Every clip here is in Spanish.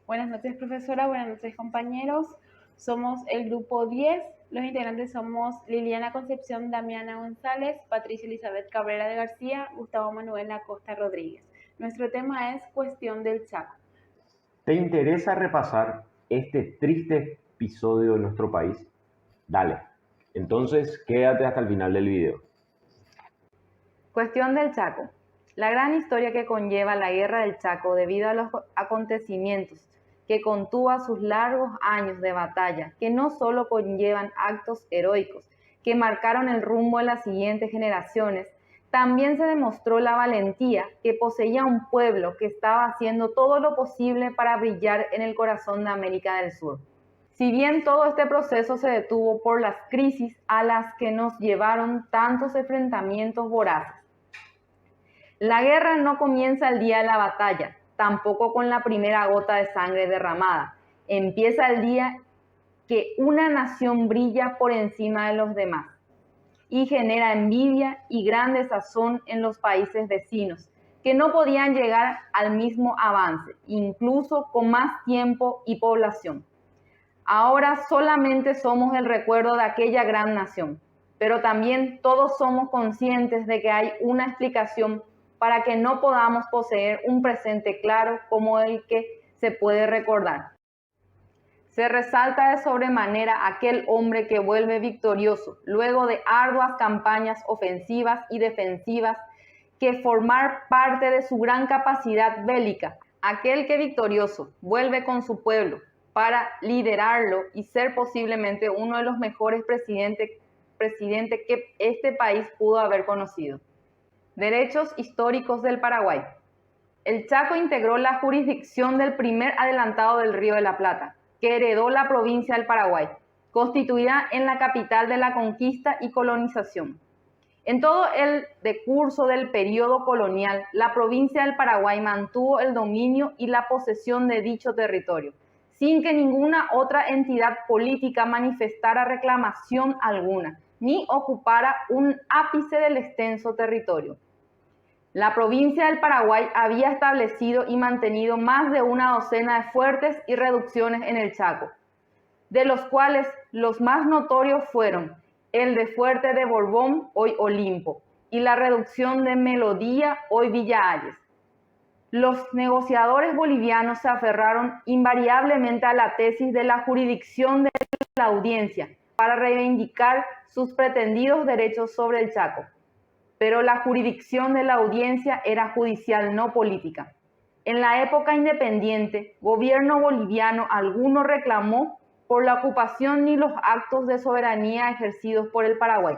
Buenas noches, profesora. Buenas noches, compañeros. Somos el grupo 10. Los integrantes somos Liliana Concepción Damiana González, Patricia Elizabeth Cabrera de García, Gustavo Manuel Acosta Rodríguez. Nuestro tema es Cuestión del Chaco. ¿Te interesa repasar este triste episodio de nuestro país? Dale. Entonces, quédate hasta el final del video. Cuestión del Chaco. La gran historia que conlleva la Guerra del Chaco debido a los acontecimientos que contuvo a sus largos años de batalla, que no solo conllevan actos heroicos que marcaron el rumbo de las siguientes generaciones, también se demostró la valentía que poseía un pueblo que estaba haciendo todo lo posible para brillar en el corazón de América del Sur. Si bien todo este proceso se detuvo por las crisis a las que nos llevaron tantos enfrentamientos voraces, la guerra no comienza el día de la batalla, tampoco con la primera gota de sangre derramada. Empieza el día que una nación brilla por encima de los demás y genera envidia y gran desazón en los países vecinos, que no podían llegar al mismo avance, incluso con más tiempo y población. Ahora solamente somos el recuerdo de aquella gran nación, pero también todos somos conscientes de que hay una explicación para que no podamos poseer un presente claro como el que se puede recordar. Se resalta de sobremanera aquel hombre que vuelve victorioso luego de arduas campañas ofensivas y defensivas que formar parte de su gran capacidad bélica, aquel que victorioso vuelve con su pueblo para liderarlo y ser posiblemente uno de los mejores presidentes que este país pudo haber conocido. Derechos históricos del Paraguay. El Chaco integró la jurisdicción del primer adelantado del Río de la Plata, que heredó la provincia del Paraguay, constituida en la capital de la conquista y colonización. En todo el decurso del periodo colonial, la provincia del Paraguay mantuvo el dominio y la posesión de dicho territorio, sin que ninguna otra entidad política manifestara reclamación alguna, ni ocupara un ápice del extenso territorio. La provincia del Paraguay había establecido y mantenido más de una docena de fuertes y reducciones en el Chaco, de los cuales los más notorios fueron el de Fuerte de Borbón, hoy Olimpo, y la reducción de Melodía, hoy Villa Ayes. Los negociadores bolivianos se aferraron invariablemente a la tesis de la jurisdicción de la audiencia para reivindicar sus pretendidos derechos sobre el Chaco. Pero la jurisdicción de la audiencia era judicial, no política. En la época independiente, gobierno boliviano alguno reclamó por la ocupación ni los actos de soberanía ejercidos por el Paraguay.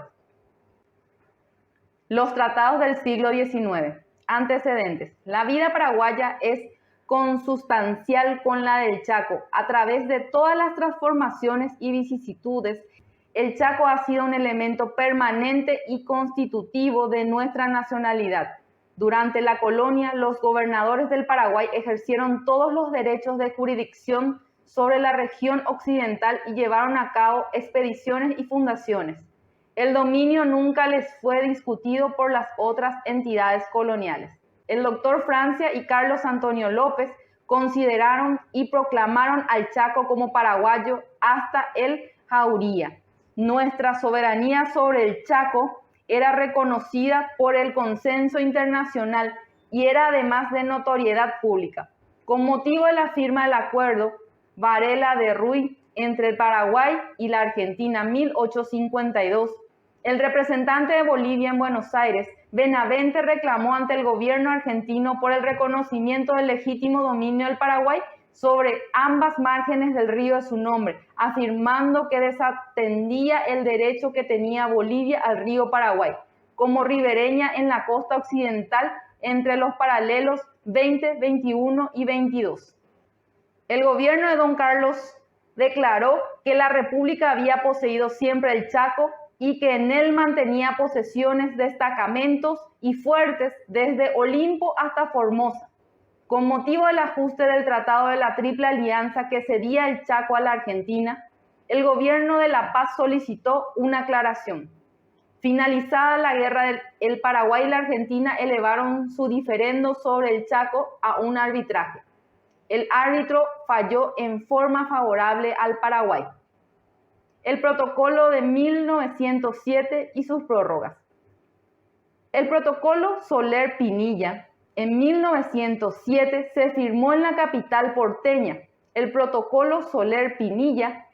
Los tratados del siglo XIX. Antecedentes. La vida paraguaya es consustancial con la del Chaco. A través de todas las transformaciones y vicisitudes, el Chaco ha sido un elemento permanente y constitutivo de nuestra nacionalidad. Durante la colonia, los gobernadores del Paraguay ejercieron todos los derechos de jurisdicción sobre la región occidental y llevaron a cabo expediciones y fundaciones. El dominio nunca les fue discutido por las otras entidades coloniales. El doctor Francia y Carlos Antonio López consideraron y proclamaron al Chaco como paraguayo hasta el Jauría. Nuestra soberanía sobre el Chaco era reconocida por el consenso internacional y era además de notoriedad pública. Con motivo de la firma del acuerdo Varela de Ruy entre el Paraguay y la Argentina 1852, el representante de Bolivia en Buenos Aires, Benavente, reclamó ante el gobierno argentino por el reconocimiento del legítimo dominio del Paraguay sobre ambas márgenes del río de su nombre, afirmando que desatendía el derecho que tenía Bolivia al río Paraguay, como ribereña en la costa occidental entre los paralelos 20, 21 y 22. El gobierno de Don Carlos declaró que la República había poseído siempre el Chaco y que en él mantenía posesiones, destacamentos y fuertes desde Olimpo hasta Formosa. Con motivo del ajuste del Tratado de la Triple Alianza que cedía el Chaco a la Argentina, el gobierno de La Paz solicitó una aclaración. Finalizada la guerra, el Paraguay y la Argentina elevaron su diferendo sobre el Chaco a un arbitraje. El árbitro falló en forma favorable al Paraguay. El protocolo de 1907 y sus prórrogas. El protocolo Soler-Pinilla en 1907 se firmó en la capital porteña. El protocolo Soler-Pinilla,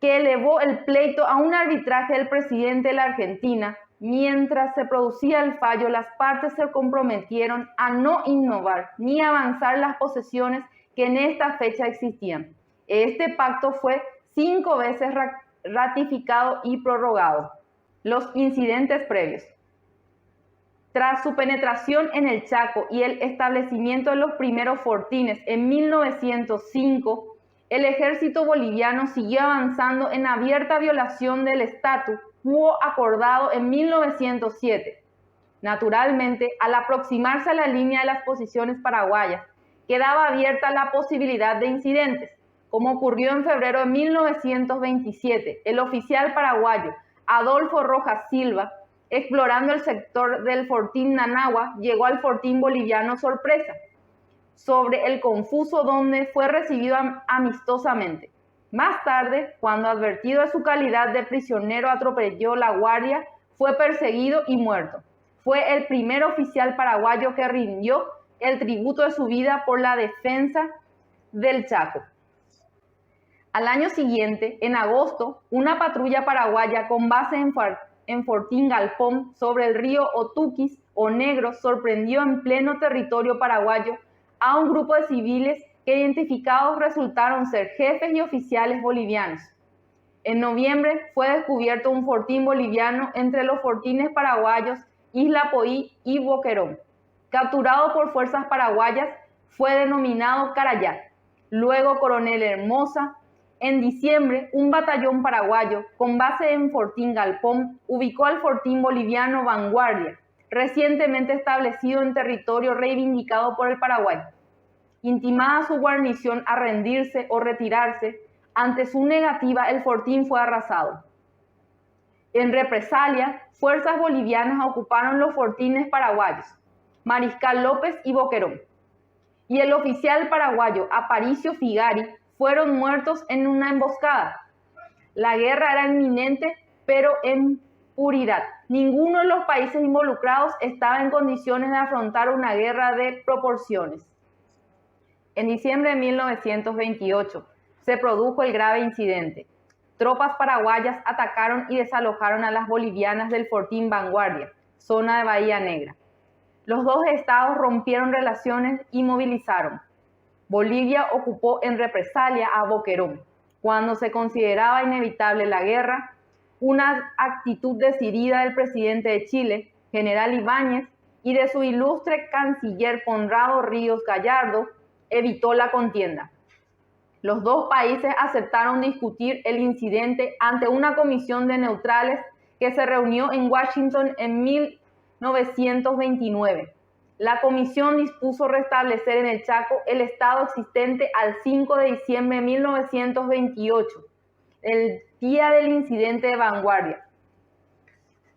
que elevó el pleito a un arbitraje del presidente de la Argentina. Mientras se producía el fallo, las partes se comprometieron a no innovar ni avanzar las posesiones que en esta fecha existían. Este pacto fue 5 veces ratificado y prorrogado. Los incidentes previos. Tras su penetración en el Chaco y el establecimiento de los primeros fortines en 1905, el ejército boliviano siguió avanzando en abierta violación del estatus quo acordado en 1907. Naturalmente, al aproximarse a la línea de las posiciones paraguayas, quedaba abierta la posibilidad de incidentes, como ocurrió en febrero de 1927. El oficial paraguayo Adolfo Rojas Silva, explorando el sector del fortín Nanagua, llegó al fortín boliviano Sorpresa, sobre el Confuso, donde fue recibido amistosamente. Más tarde, cuando advertido de su calidad de prisionero atropelló la guardia, fue perseguido y muerto. Fue el primer oficial paraguayo que rindió el tributo de su vida por la defensa del Chaco. Al año siguiente, en agosto, una patrulla paraguaya con base en Fortín Galpón, sobre el río Otuquis o Negro, sorprendió en pleno territorio paraguayo a un grupo de civiles que identificados resultaron ser jefes y oficiales bolivianos. En noviembre fue descubierto un fortín boliviano entre los fortines paraguayos Isla Poí y Boquerón. Capturado por fuerzas paraguayas, fue denominado Carayat, luego Coronel Hermosa. En diciembre, un batallón paraguayo con base en Fortín Galpón ubicó al fortín boliviano Vanguardia, recientemente establecido en territorio reivindicado por el Paraguay. Intimada su guarnición a rendirse o retirarse, ante su negativa el fortín fue arrasado. En represalia, fuerzas bolivianas ocuparon los fortines paraguayos, Mariscal López y Boquerón, y el oficial paraguayo Aparicio Figari fueron muertos en una emboscada. La guerra era inminente, pero en puridad. Ninguno de los países involucrados estaba en condiciones de afrontar una guerra de proporciones. En diciembre de 1928 se produjo el grave incidente. Tropas paraguayas atacaron y desalojaron a las bolivianas del Fortín Vanguardia, zona de Bahía Negra. Los dos estados rompieron relaciones y movilizaron. Bolivia ocupó en represalia a Boquerón. Cuando se consideraba inevitable la guerra, una actitud decidida del presidente de Chile, general Ibáñez, y de su ilustre canciller Conrado Ríos Gallardo, evitó la contienda. Los dos países aceptaron discutir el incidente ante una comisión de neutrales que se reunió en Washington en 1929. La comisión dispuso restablecer en el Chaco el estado existente al 5 de diciembre de 1928, el día del incidente de Vanguardia.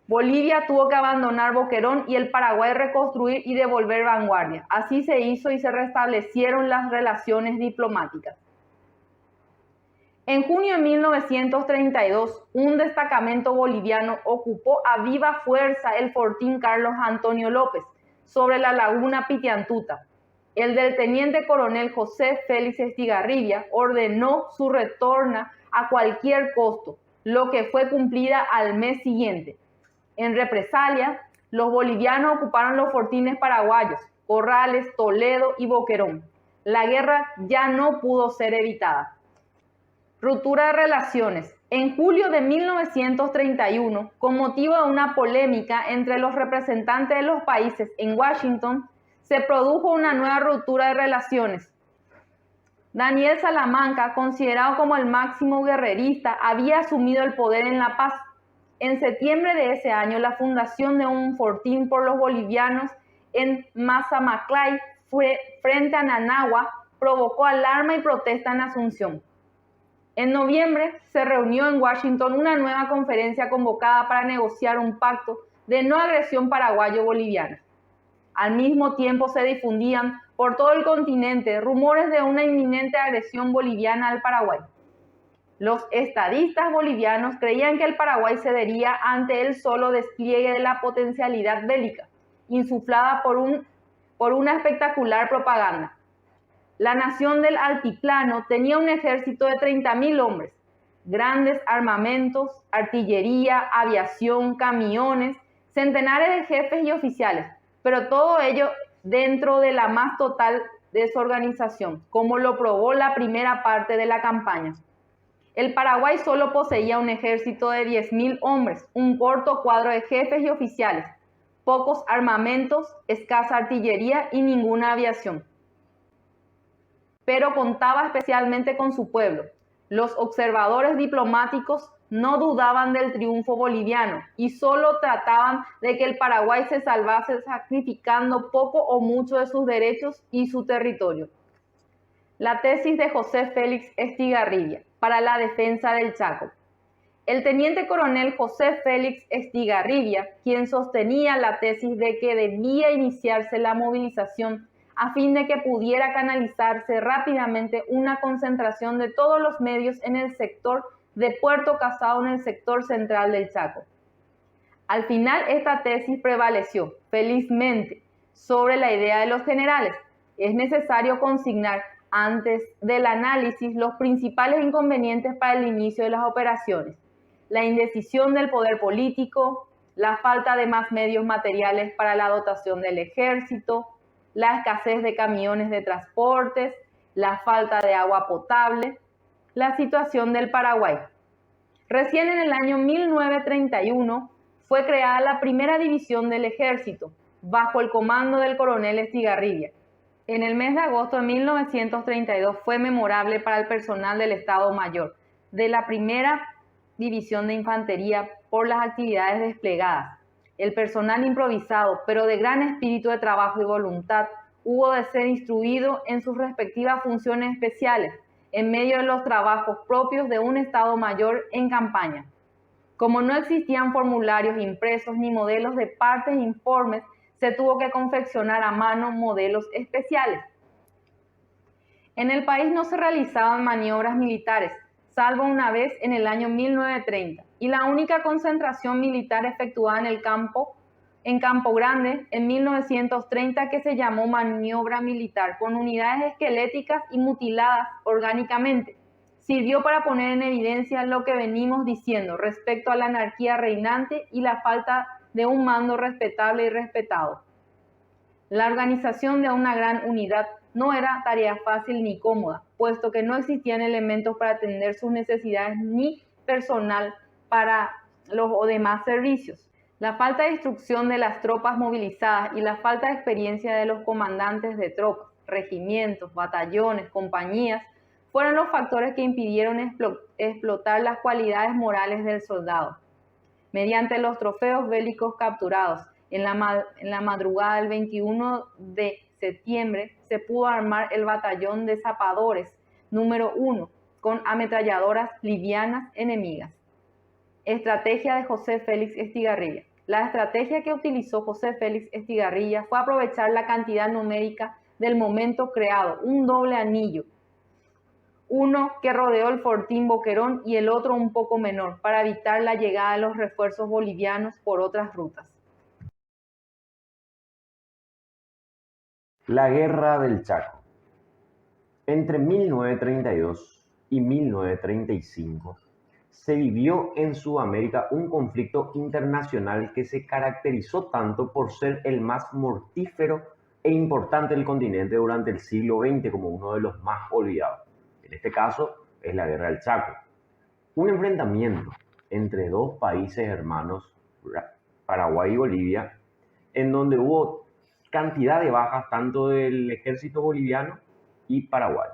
Bolivia tuvo que abandonar Boquerón y el Paraguay reconstruir y devolver Vanguardia. Así se hizo y se restablecieron las relaciones diplomáticas. En junio de 1932, un destacamento boliviano ocupó a viva fuerza el fortín Carlos Antonio López, sobre la laguna Pitiantuta. El del teniente coronel José Félix Estigarribia ordenó su retorno a cualquier costo, lo que fue cumplida al mes siguiente. En represalia, los bolivianos ocuparon los fortines paraguayos, Corrales, Toledo y Boquerón. La guerra ya no pudo ser evitada. Ruptura de relaciones. En julio de 1931, con motivo de una polémica entre los representantes de los países en Washington, se produjo una nueva ruptura de relaciones. Daniel Salamanca, considerado como el máximo guerrerista, había asumido el poder en La Paz. En septiembre de ese año, la fundación de un fortín por los bolivianos en Mazamaclay, frente a Nanagua, provocó alarma y protesta en Asunción. En noviembre se reunió en Washington una nueva conferencia convocada para negociar un pacto de no agresión paraguayo-boliviana. Al mismo tiempo se difundían por todo el continente rumores de una inminente agresión boliviana al Paraguay. Los estadistas bolivianos creían que el Paraguay cedería ante el solo despliegue de la potencialidad bélica, insuflada por una espectacular propaganda. La nación del altiplano tenía un ejército de 30.000 hombres, grandes armamentos, artillería, aviación, camiones, centenares de jefes y oficiales, pero todo ello dentro de la más total desorganización, como lo probó la primera parte de la campaña. El Paraguay solo poseía un ejército de 10.000 hombres, un corto cuadro de jefes y oficiales, pocos armamentos, escasa artillería y ninguna aviación. Pero contaba especialmente con su pueblo. Los observadores diplomáticos no dudaban del triunfo boliviano y solo trataban de que el Paraguay se salvase sacrificando poco o mucho de sus derechos y su territorio. La tesis de José Félix Estigarribia para la defensa del Chaco. El teniente coronel José Félix Estigarribia, quien sostenía la tesis de que debía iniciarse la movilización a fin de que pudiera canalizarse rápidamente una concentración de todos los medios en el sector de Puerto Casado, en el sector central del Chaco. Al final, esta tesis prevaleció, felizmente, sobre la idea de los generales. Es necesario consignar antes del análisis los principales inconvenientes para el inicio de las operaciones: la indecisión del poder político, la falta de más medios materiales para la dotación del ejército, la escasez de camiones de transportes, la falta de agua potable, la situación del Paraguay. Recién en el año 1931 fue creada la primera división del ejército, bajo el comando del coronel Estigarribia. En el mes de agosto de 1932 fue memorable para el personal del Estado Mayor de la primera división de infantería por las actividades desplegadas. El personal improvisado, pero de gran espíritu de trabajo y voluntad, hubo de ser instruido en sus respectivas funciones especiales, en medio de los trabajos propios de un Estado Mayor en campaña. Como no existían formularios impresos ni modelos de partes e informes, se tuvo que confeccionar a mano modelos especiales. En el país no se realizaban maniobras militares, salvo una vez en el año 1930, y la única concentración militar efectuada en Campo Grande en 1930, que se llamó maniobra militar, con unidades esqueléticas y mutiladas orgánicamente, sirvió para poner en evidencia lo que venimos diciendo respecto a la anarquía reinante y la falta de un mando respetable y respetado. La organización de una gran unidad no era tarea fácil ni cómoda, puesto que no existían elementos para atender sus necesidades ni personal para los demás servicios. La falta de instrucción de las tropas movilizadas y la falta de experiencia de los comandantes de tropas, regimientos, batallones, compañías, fueron los factores que impidieron explotar las cualidades morales del soldado. Mediante los trofeos bélicos capturados en la madrugada del 21 de septiembre, se pudo armar el batallón de zapadores número 1 con ametralladoras livianas enemigas. Estrategia de José Félix Estigarribia. La estrategia que utilizó José Félix Estigarribia fue aprovechar la cantidad numérica del momento creado, un doble anillo, uno que rodeó el fortín Boquerón y el otro un poco menor, para evitar la llegada de los refuerzos bolivianos por otras rutas. La Guerra del Chaco. Entre 1932 y 1935 se vivió en Sudamérica un conflicto internacional que se caracterizó tanto por ser el más mortífero e importante del continente durante el siglo XX como uno de los más olvidados. En este caso es la Guerra del Chaco, un enfrentamiento entre dos países hermanos, Paraguay y Bolivia, en donde hubo cantidad de bajas tanto del ejército boliviano y Paraguay.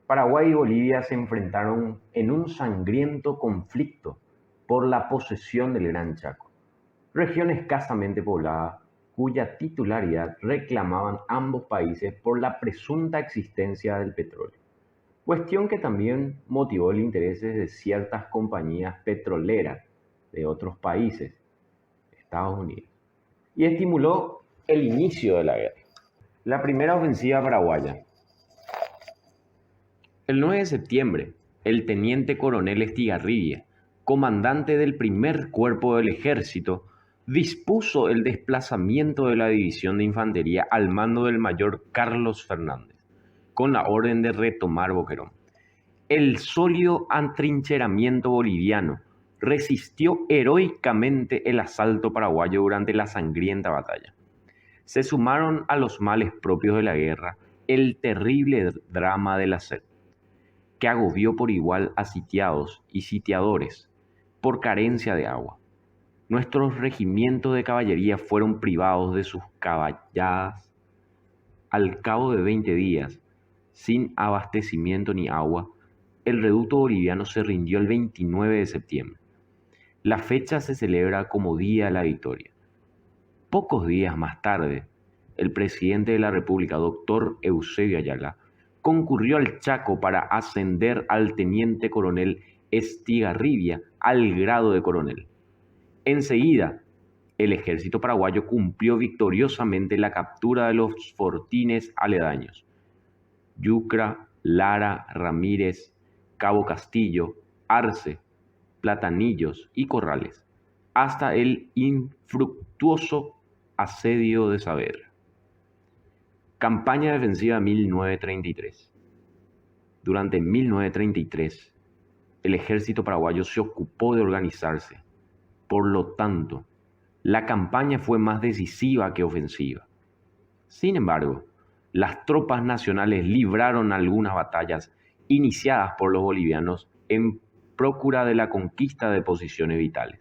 Paraguay y Bolivia se enfrentaron en un sangriento conflicto por la posesión del Gran Chaco, región escasamente poblada cuya titularidad reclamaban ambos países por la presunta existencia del petróleo, cuestión que también motivó el interés de ciertas compañías petroleras de otros países, Estados Unidos, y estimuló El inicio de la guerra. La primera ofensiva paraguaya. El 9 de septiembre, el teniente coronel Estigarribia, comandante del primer cuerpo del ejército, dispuso el desplazamiento de la división de infantería al mando del mayor Carlos Fernández, con la orden de retomar Boquerón. El sólido atrincheramiento boliviano resistió heroicamente el asalto paraguayo durante la sangrienta batalla. Se sumaron a los males propios de la guerra el terrible drama de la sed, que agobió por igual a sitiados y sitiadores por carencia de agua. Nuestros regimientos de caballería fueron privados de sus caballadas al cabo de 20 días, sin abastecimiento ni agua. El reducto boliviano se rindió el 29 de septiembre. La fecha se celebra como Día de la Victoria. Pocos días más tarde, el presidente de la República, doctor Eusebio Ayala, concurrió al Chaco para ascender al teniente coronel Estigarribia al grado de coronel. Enseguida, el ejército paraguayo cumplió victoriosamente la captura de los fortines aledaños: Yucra, Lara, Ramírez, Cabo Castillo, Arce, Platanillos y Corrales, hasta el infructuoso asedio de Saavedra. Campaña defensiva 1933. Durante 1933, el ejército paraguayo se ocupó de organizarse. Por lo tanto, la campaña fue más decisiva que ofensiva. Sin embargo, las tropas nacionales libraron algunas batallas iniciadas por los bolivianos en procura de la conquista de posiciones vitales.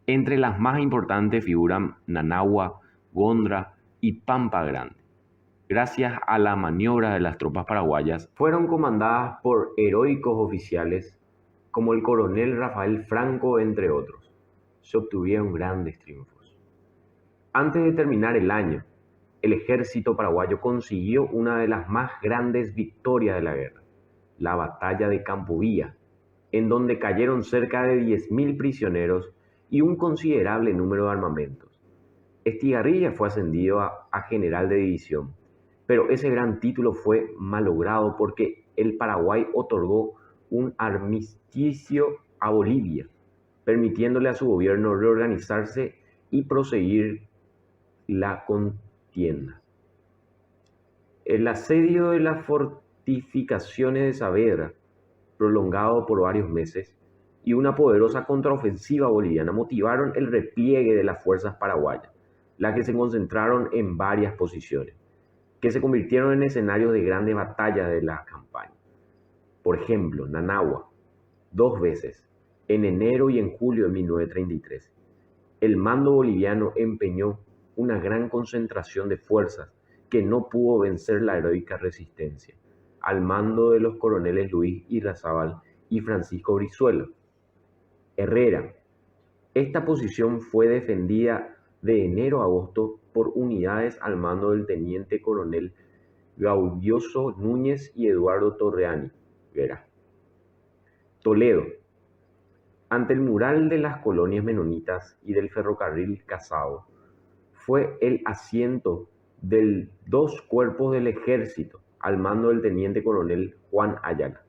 Entre las más importantes figuran Nanagua, Gondra y Pampa Grande. Gracias a la maniobra de las tropas paraguayas, fueron comandadas por heroicos oficiales como el coronel Rafael Franco, entre otros. Se obtuvieron grandes triunfos. Antes de terminar el año, el ejército paraguayo consiguió una de las más grandes victorias de la guerra, la batalla de Campo Villa, en donde cayeron cerca de 10.000 prisioneros y un considerable número de armamentos. Estigarribia fue ascendido a general de división, pero ese gran título fue malogrado porque el Paraguay otorgó un armisticio a Bolivia, permitiéndole a su gobierno reorganizarse y proseguir la contienda. El asedio de las fortificaciones de Saavedra, prolongado por varios meses, y una poderosa contraofensiva boliviana motivaron el repliegue de las fuerzas paraguayas, las que se concentraron en varias posiciones, que se convirtieron en escenarios de grandes batallas de la campaña. Por ejemplo, Nanagua, 2 veces, en enero y en julio de 1933. El mando boliviano empeñó una gran concentración de fuerzas que no pudo vencer la heroica resistencia, al mando de los coroneles Luis Irrazábal y Francisco Brizuela. Herrera. Esta posición fue defendida de enero a agosto por unidades al mando del teniente coronel Gaudioso Núñez y Eduardo Torreani Vera. Toledo. Ante el mural de las colonias menonitas y del ferrocarril Casao, fue el asiento de 2 cuerpos del ejército al mando del teniente coronel Juan Ayala.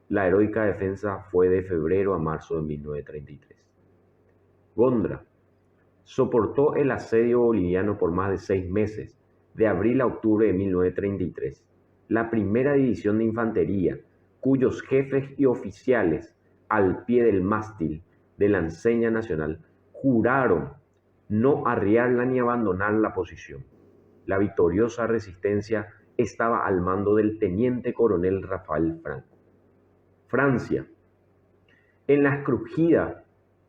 La heroica defensa fue de febrero a marzo de 1933. Gondra. Soportó el asedio boliviano por más de 6 meses, de abril a octubre de 1933. La primera división de infantería, cuyos jefes y oficiales, al pie del mástil de la enseña nacional, juraron no arriarla ni abandonar la posición. La victoriosa resistencia estaba al mando del teniente coronel Rafael Franco. Francia. En la crujida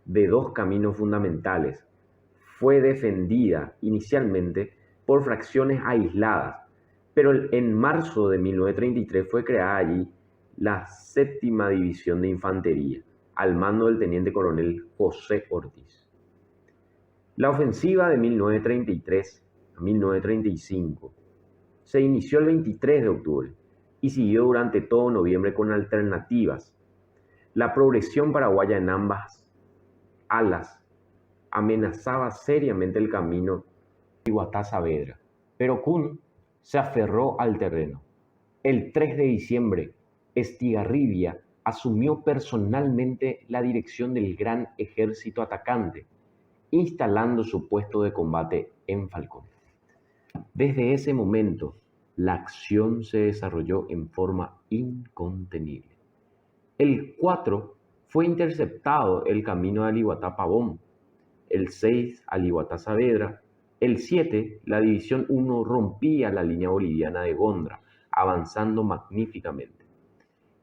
de 2 caminos fundamentales, fue defendida inicialmente por fracciones aisladas, pero en marzo de 1933 fue creada allí la 7ª División de Infantería, al mando del teniente coronel José Ortiz. La ofensiva de 1933 a 1935 se inició el 23 de octubre y siguió durante todo noviembre con alternativas. La progresión paraguaya en ambas alas amenazaba seriamente el camino Alihuatá Saavedra, pero Kun se aferró al terreno. El 3 de diciembre, Estigarribia asumió personalmente la dirección del gran ejército atacante, instalando su puesto de combate en Falcón. Desde ese momento, la acción se desarrolló en forma incontenible. El 4 fue interceptado el camino de Alihuatá-Pavón, el 6 Alihuatá-Saavedra, el 7 la División 1 rompía la línea boliviana de Gondra, avanzando magníficamente.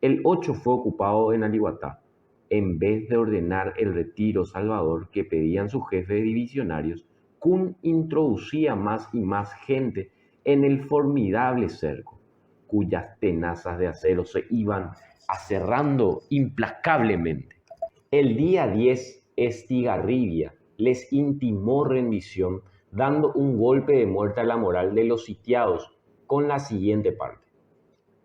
El 8 fue ocupado en Alihuatá. En vez de ordenar el retiro salvador que pedían sus jefes divisionarios, Kun introducía más y más gente en el formidable cerco, cuyas tenazas de acero se iban aserrando implacablemente. El día 10, Estigarribia les intimó rendición, dando un golpe de muerte a la moral de los sitiados con la siguiente parte: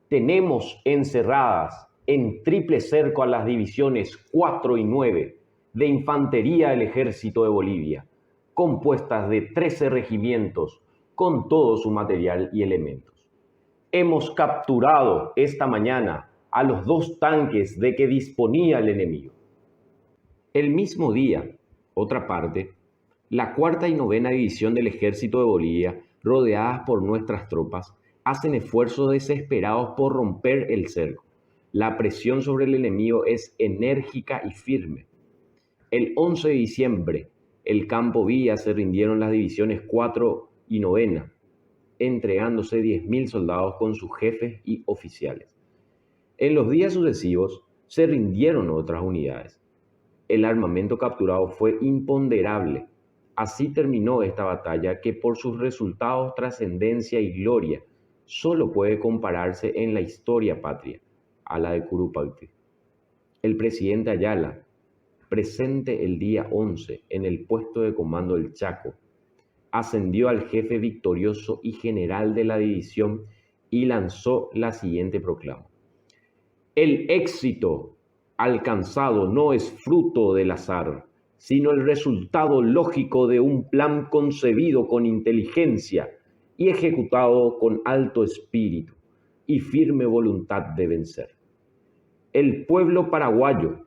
tenemos encerradas en triple cerco a las divisiones 4 y 9 de Infantería del Ejército de Bolivia, compuestas de 13 regimientos con todo su material y elementos. Hemos capturado esta mañana a los 2 tanques de que disponía el enemigo. El mismo día, otra parte, la 4ª y 9ª División del Ejército de Bolivia, rodeadas por nuestras tropas, hacen esfuerzos desesperados por romper el cerco. La presión sobre el enemigo es enérgica y firme. El 11 de diciembre, el Campo Villa se rindieron las divisiones 4 y 9ª, entregándose 10.000 soldados con sus jefes y oficiales. En los días sucesivos, se rindieron otras unidades. El armamento capturado fue imponderable. Así terminó esta batalla que por sus resultados, trascendencia y gloria solo puede compararse en la historia patria a la de Curupayty. El presidente Ayala, presente el día 11 en el puesto de comando del Chaco, ascendió al jefe victorioso y general de la división y lanzó la siguiente proclama: el éxito alcanzado no es fruto del azar, sino el resultado lógico de un plan concebido con inteligencia y ejecutado con alto espíritu y firme voluntad de vencer. El pueblo paraguayo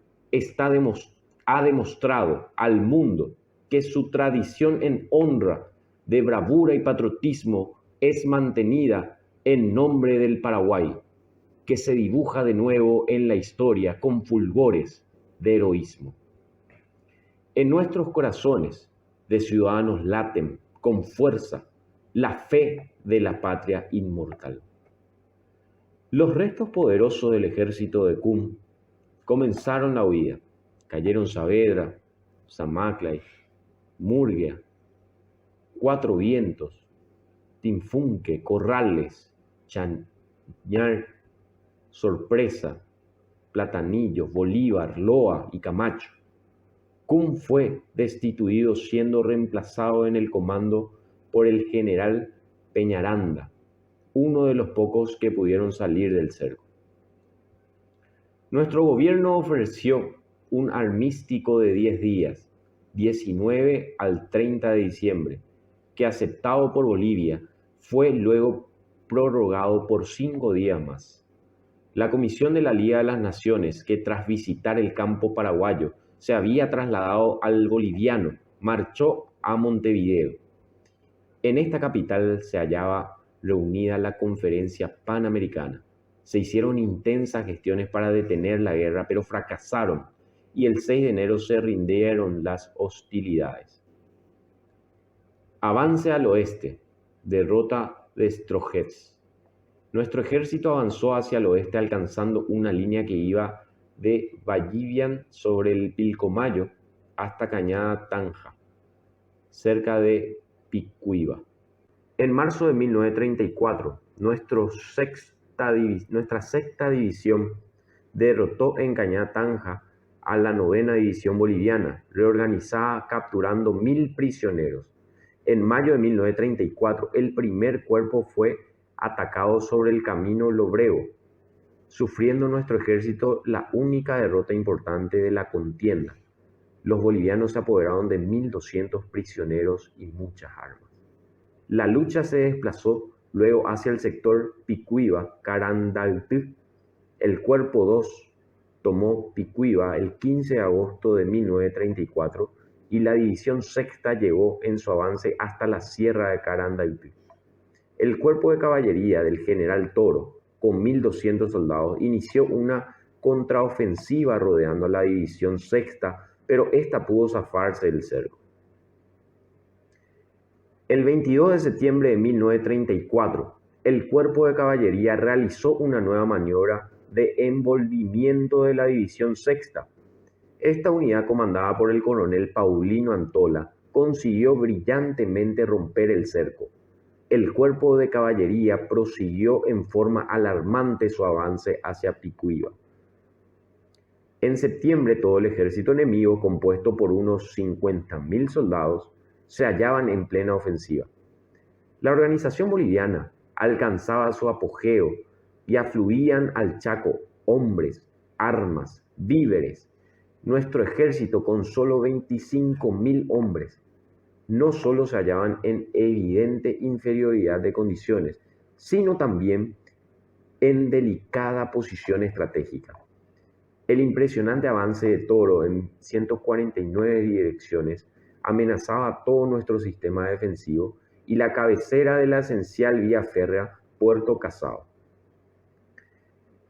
ha demostrado al mundo que su tradición en honra, de bravura y patriotismo es mantenida en nombre del Paraguay, que se dibuja de nuevo en la historia con fulgores de heroísmo. En nuestros corazones de ciudadanos laten con fuerza la fe de la patria inmortal. Los restos poderosos del ejército de Kun comenzaron la huida. Cayeron Saavedra, Zamaclay, Murguia, Cuatro Vientos, Tinfunque, Corrales, Chañar, Sorpresa, Platanillos, Bolívar, Loa y Camacho. Kun fue destituido, siendo reemplazado en el comando por el general Peñaranda, uno de los pocos que pudieron salir del cerco. Nuestro gobierno ofreció un armisticio de 10 días, 19 al 30 de diciembre, que, aceptado por Bolivia, fue luego prorrogado por 5 días más. La Comisión de la Liga de las Naciones, que tras visitar el campo paraguayo se había trasladado al boliviano, marchó a Montevideo. En esta capital se hallaba reunida la Conferencia Panamericana. Se hicieron intensas gestiones para detener la guerra, pero fracasaron, y el 6 de enero se rindieron las hostilidades. Avance al oeste, derrota de Strojets. Nuestro ejército avanzó hacia el oeste, alcanzando una línea que iba de Vallivian sobre el Pilcomayo hasta Cañada Tanja, cerca de Picuiba. En marzo de 1934, nuestra sexta división derrotó en Cañada Tanja a la 9ª División Boliviana, reorganizada, capturando 1.000 prisioneros. En mayo de 1934, el primer cuerpo fue atacado sobre el camino Lobrego, sufriendo nuestro ejército la única derrota importante de la contienda. Los bolivianos se apoderaron de 1.200 prisioneros y muchas armas. La lucha se desplazó luego hacia el sector Picuiba-Carandaitú. El Cuerpo 2 tomó Picuiba el 15 de agosto de 1934 y la División Sexta llegó en su avance hasta la Sierra de Carandaitú. El Cuerpo de Caballería del general Toro, con 1.200 soldados, inició una contraofensiva rodeando a la División Sexta, pero esta pudo zafarse del cerco. El 22 de septiembre de 1934, el Cuerpo de Caballería realizó una nueva maniobra de envolvimiento de la División Sexta. Esta unidad, comandada por el coronel Paulino Antola, consiguió brillantemente romper el cerco. El Cuerpo de Caballería prosiguió en forma alarmante su avance hacia Picuiba. En septiembre, todo el ejército enemigo, compuesto por unos 50.000 soldados, se hallaban en plena ofensiva. La organización boliviana alcanzaba su apogeo y afluían al Chaco hombres, armas, víveres. Nuestro ejército, con solo 25.000 hombres, no solo se hallaban en evidente inferioridad de condiciones, sino también en delicada posición estratégica. El impresionante avance de Toro en 149 direcciones amenazaba todo nuestro sistema defensivo y la cabecera de la esencial vía férrea Puerto Casado.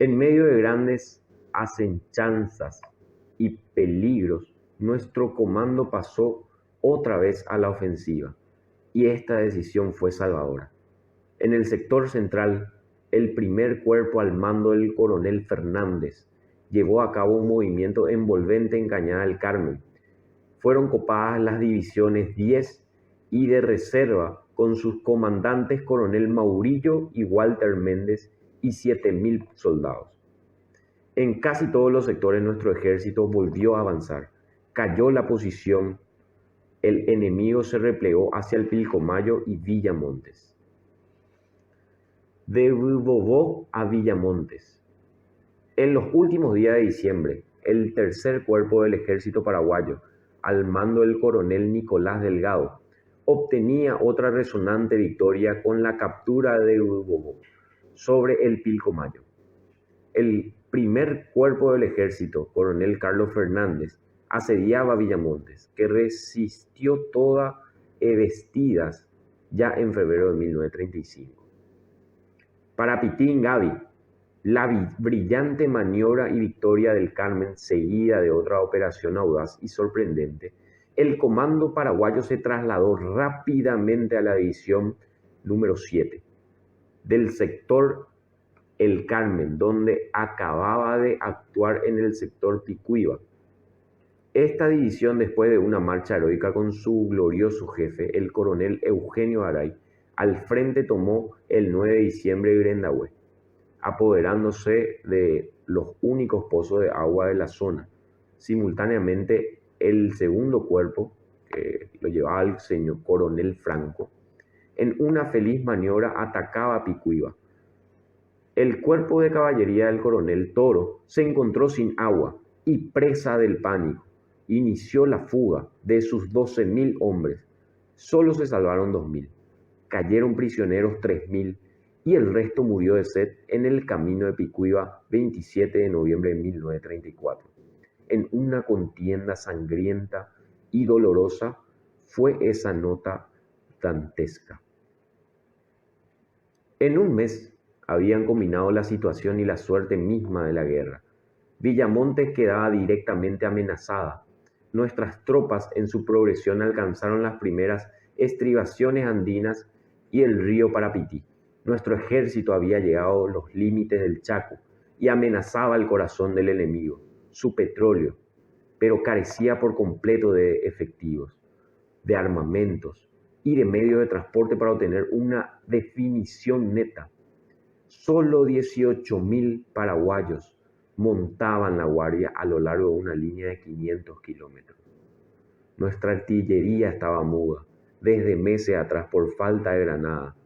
En medio de grandes asechanzas y peligros, nuestro comando pasó otra vez a la ofensiva, y esta decisión fue salvadora. En el sector central, el primer cuerpo al mando del coronel Fernández llevó a cabo un movimiento envolvente en Cañada del Carmen. Fueron copadas las divisiones 10 y de reserva con sus comandantes coronel Maurillo y Walter Méndez y 7.000 soldados. En casi todos los sectores nuestro ejército volvió a avanzar. Cayó la posición, el enemigo se replegó hacia el Pilcomayo y Villamontes. De Bobó a Villamontes. En los últimos días de diciembre, el tercer cuerpo del ejército paraguayo, al mando del coronel Nicolás Delgado, obtenía otra resonante victoria con la captura de Bobó sobre el Pilcomayo. El primer cuerpo del ejército, coronel Carlos Fernández, asediaba Villamontes, que resistió todas embestidas ya en febrero de 1935. Para Pitín Gavi, la brillante maniobra y victoria del Carmen, seguida de otra operación audaz y sorprendente, el comando paraguayo se trasladó rápidamente a la división número 7 del sector El Carmen, donde acababa de actuar en el sector Picuiba. Esta división, después de una marcha heroica con su glorioso jefe, el coronel Eugenio Garay, al frente tomó el 9 de diciembre Grendahue, apoderándose de los únicos pozos de agua de la zona. Simultáneamente, el segundo cuerpo, que lo llevaba el señor coronel Franco, en una feliz maniobra atacaba Picuiba. El cuerpo de caballería del coronel Toro se encontró sin agua y, presa del pánico, inició la fuga de sus 12.000 hombres. Solo se salvaron 2.000. Cayeron prisioneros 3.000 y el resto murió de sed en el camino de Picuiba 27 de noviembre de 1934. En una contienda sangrienta y dolorosa fue esa nota dantesca. En un mes habían combinado la situación y la suerte misma de la guerra. Villamontes quedaba directamente amenazada. Nuestras tropas en su progresión alcanzaron las primeras estribaciones andinas y el río Parapití. Nuestro ejército había llegado a los límites del Chaco y amenazaba el corazón del enemigo, su petróleo, pero carecía por completo de efectivos, de armamentos y de medios de transporte para obtener una definición neta. Solo 18.000 paraguayos montaban la guardia a lo largo de una línea de 500 kilómetros. Nuestra artillería estaba muda desde meses atrás por falta de granada,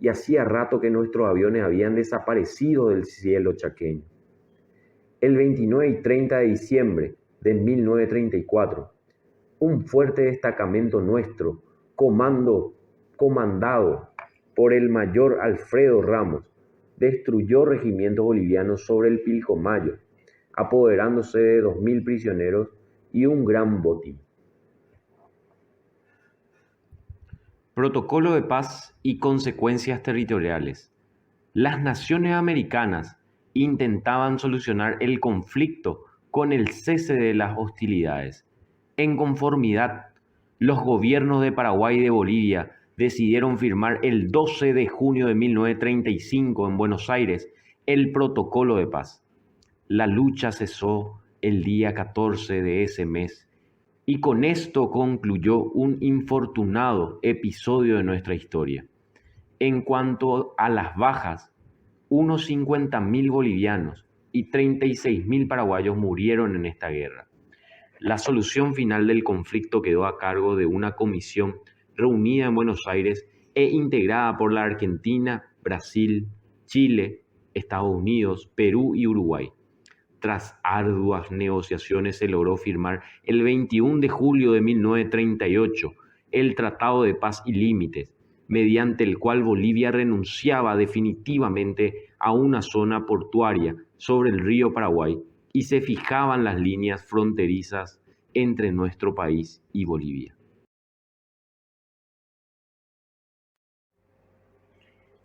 y hacía rato que nuestros aviones habían desaparecido del cielo chaqueño. El 29 y 30 de diciembre de 1934, un fuerte destacamento nuestro, comandado por el mayor Alfredo Ramos, destruyó regimientos bolivianos sobre el Pilcomayo, apoderándose de 2.000 prisioneros y un gran botín. Protocolo de paz y consecuencias territoriales. Las naciones americanas intentaban solucionar el conflicto con el cese de las hostilidades. En conformidad, los gobiernos de Paraguay y de Bolivia decidieron firmar el 12 de junio de 1935 en Buenos Aires el Protocolo de Paz. La lucha cesó el día 14 de ese mes y con esto concluyó un infortunado episodio de nuestra historia. En cuanto a las bajas, unos 50.000 bolivianos y 36.000 paraguayos murieron en esta guerra. La solución final del conflicto quedó a cargo de una comisión reunida en Buenos Aires e integrada por la Argentina, Brasil, Chile, Estados Unidos, Perú y Uruguay. Tras arduas negociaciones se logró firmar el 21 de julio de 1938 el Tratado de Paz y Límites, mediante el cual Bolivia renunciaba definitivamente a una zona portuaria sobre el río Paraguay y se fijaban las líneas fronterizas entre nuestro país y Bolivia.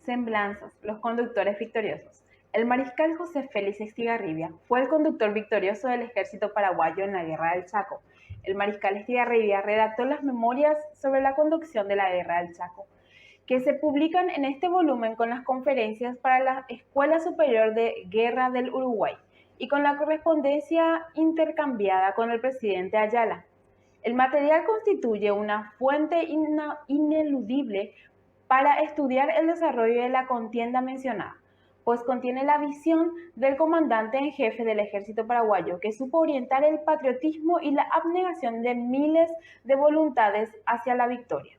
Semblanzas, los conductores victoriosos. El mariscal José Félix Estigarribia fue el conductor victorioso del ejército paraguayo en la Guerra del Chaco. El mariscal Estigarribia redactó las memorias sobre la conducción de la Guerra del Chaco, que se publican en este volumen con las conferencias para la Escuela Superior de Guerra del Uruguay y con la correspondencia intercambiada con el presidente Ayala. El material constituye una fuente ineludible para estudiar el desarrollo de la contienda mencionada, pues contiene la visión del comandante en jefe del ejército paraguayo que supo orientar el patriotismo y la abnegación de miles de voluntades hacia la victoria.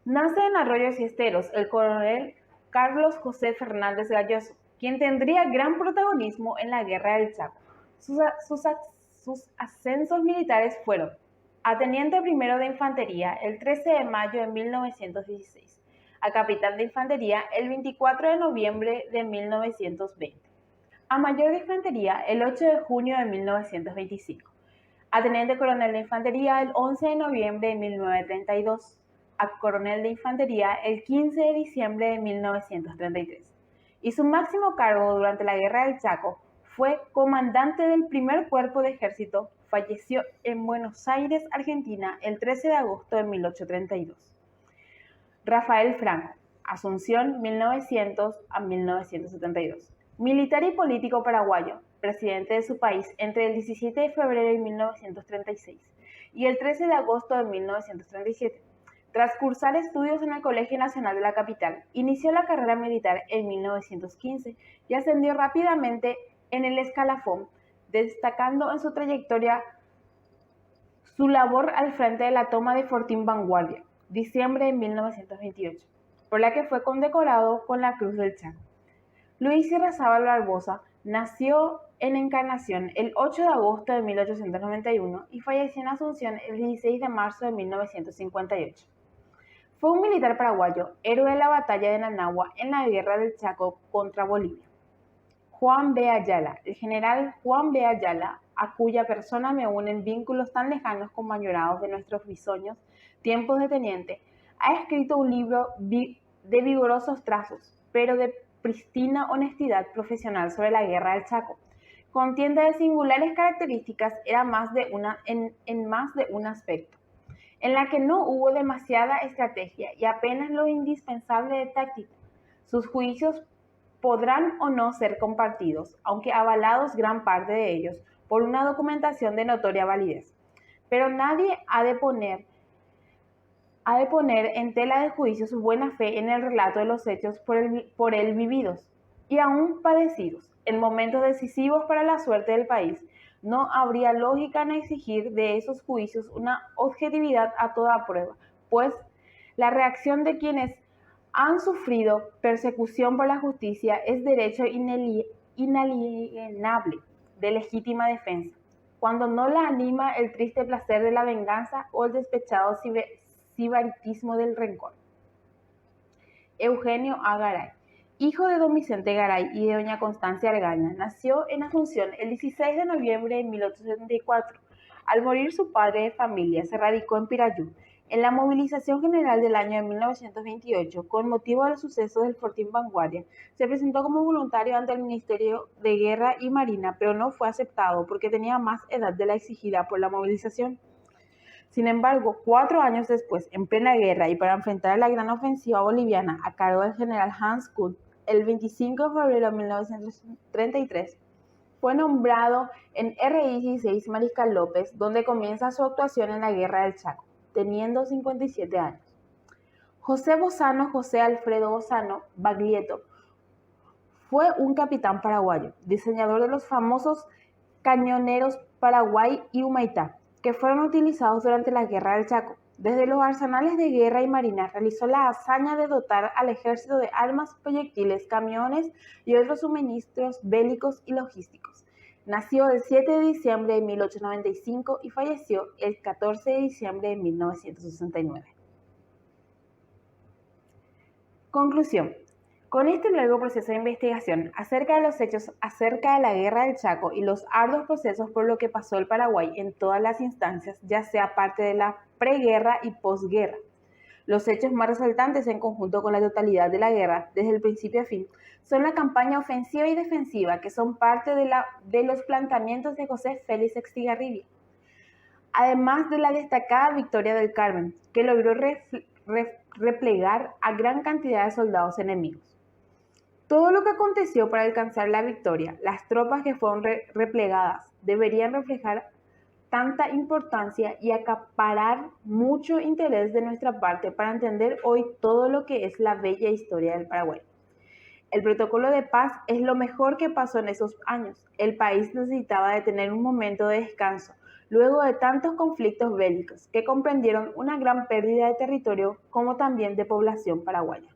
Nace en Arroyo Ciesteros el coronel Carlos José Fernández Galloso, quien tendría gran protagonismo en la Guerra del Chaco. Sus ascensos militares fueron a teniente primero de infantería el 13 de mayo de 1916, a capitán de infantería el 24 de noviembre de 1920, a mayor de infantería el 8 de junio de 1925, a teniente coronel de infantería el 11 de noviembre de 1932, a coronel de infantería el 15 de diciembre de 1933, y su máximo cargo durante la Guerra del Chaco fue comandante del primer cuerpo de ejército. Falleció en Buenos Aires, Argentina, el 13 de agosto de 1832. Rafael Franco, Asunción, 1900 a 1972. Militar y político paraguayo, presidente de su país entre el 17 de febrero de 1936 y el 13 de agosto de 1937. Tras cursar estudios en el Colegio Nacional de la capital, inició la carrera militar en 1915 y ascendió rápidamente en el escalafón, destacando en su trayectoria su labor al frente de la toma de Fortín Vanguardia, diciembre de 1928, por la que fue condecorado con la Cruz del Chaco. Luis Irarrázaval Barbosa nació en Encarnación el 8 de agosto de 1891 y falleció en Asunción el 16 de marzo de 1958. Fue un militar paraguayo, héroe de la batalla de Nanagua en la Guerra del Chaco contra Bolivia. Juan B. Ayala, el general Juan B. Ayala, a cuya persona me unen vínculos tan lejanos como añorados de nuestros bisoños tiempos de teniente, ha escrito un libro de vigorosos trazos, pero de pristina honestidad profesional sobre la Guerra del Chaco. Contienda de singulares características era en más de un aspecto, en la que no hubo demasiada estrategia y apenas lo indispensable de táctica. Sus juicios podrán o no ser compartidos, aunque avalados gran parte de ellos por una documentación de notoria validez. Pero nadie ha de poner en tela de juicio su buena fe en el relato de los hechos por él vividos y aún padecidos. En momentos decisivos para la suerte del país, no habría lógica en exigir de esos juicios una objetividad a toda prueba, pues la reacción de quienes han sufrido persecución por la justicia es derecho inalienable de legítima defensa, cuando no la anima el triste placer de la venganza o el despechado sibaritismo del rencor. Eugenio A. Garay, hijo de don Vicente Garay y de doña Constancia Argaña, nació en Asunción el 16 de noviembre de 1874. Al morir su padre de familia, se radicó en Pirayú. En la movilización general del año de 1928, con motivo de los sucesos del Fortín Vanguardia, se presentó como voluntario ante el Ministerio de Guerra y Marina, pero no fue aceptado porque tenía más edad de la exigida por la movilización. Sin embargo, 4 años después, en plena guerra y para enfrentar la gran ofensiva boliviana a cargo del general Hans Kuhn, el 25 de febrero de 1933, fue nombrado en RI-16 Mariscal López, donde comienza su actuación en la Guerra del Chaco, teniendo 57 años. José Bozano, José Alfredo Bozano Baglietto, fue un capitán paraguayo, diseñador de los famosos cañoneros Paraguay y Humaitá, que fueron utilizados durante la Guerra del Chaco. Desde los arsenales de guerra y marina realizó la hazaña de dotar al ejército de armas, proyectiles, camiones y otros suministros bélicos y logísticos. Nació el 7 de diciembre de 1895 y falleció el 14 de diciembre de 1969. Conclusión. Con este largo proceso de investigación acerca de los hechos acerca de la Guerra del Chaco y los arduos procesos por lo que pasó el Paraguay en todas las instancias, ya sea parte de la preguerra y posguerra, los hechos más resaltantes en conjunto con la totalidad de la guerra, desde el principio a fin, son la campaña ofensiva y defensiva, que son parte de los planteamientos de José Félix Estigarribia, además de la destacada victoria del Carmen, que logró replegar a gran cantidad de soldados enemigos. Todo lo que aconteció para alcanzar la victoria, las tropas que fueron replegadas, deberían reflejar tanta importancia y acaparar mucho interés de nuestra parte para entender hoy todo lo que es la bella historia del Paraguay. El protocolo de paz es lo mejor que pasó en esos años. El país necesitaba de tener un momento de descanso, luego de tantos conflictos bélicos que comprendieron una gran pérdida de territorio como también de población paraguaya.